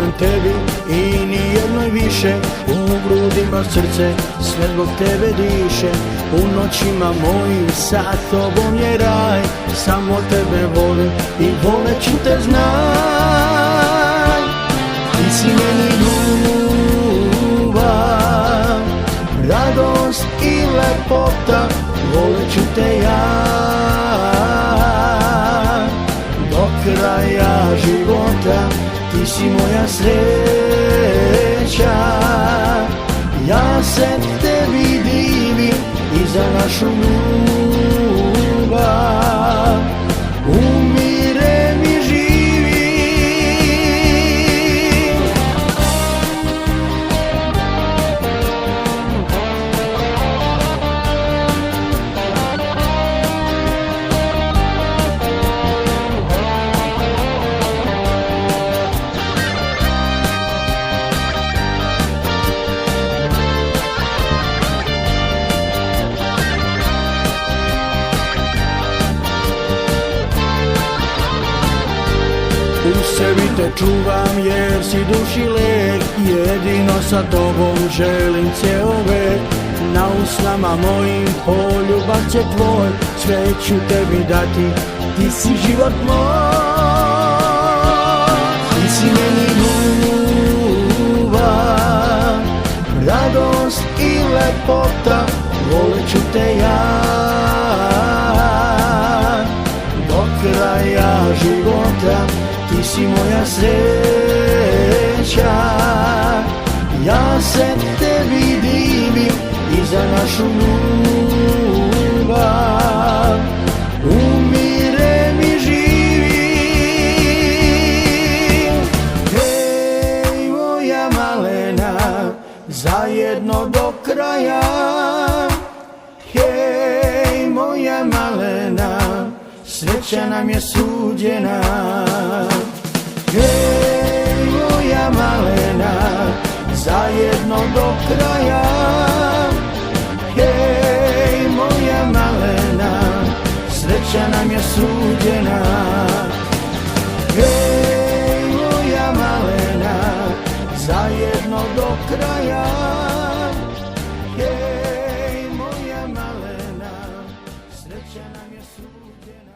Verujem tebi i nijednoj više, u grudi baš srce sve zbog tebe diše. U noćima mojim sa tobom je raj, samo tebe volim i voleću te znaj. Ti si meni ljubav, radost i lepota, voleću te ja do kraja života. Ti si moja sreća, ja se tebi divim i za našu ljubav umirem i živim. U sebi te čuvam jer si duši lek, jedino sa tobom želim cijel vek. Na usnama mojim poljubav će tvoj, sve ću tebi dati, ti si život moj. Ti si meni ljubav, radost i lepota, voleću te ja do kraja života. Ti si moja sreća, ja se tebi divim i za našu ljubav umirem i živim. Hej moja malena, zajedno do kraja. Hej moja malena, sreća nam je suđena. Hej moja malena, zajedno do kraja. Hej moja malena, sreća nam je suđena. Hej moja malena, zajedno do kraja. Hej moja malena, sreća nam je suđena.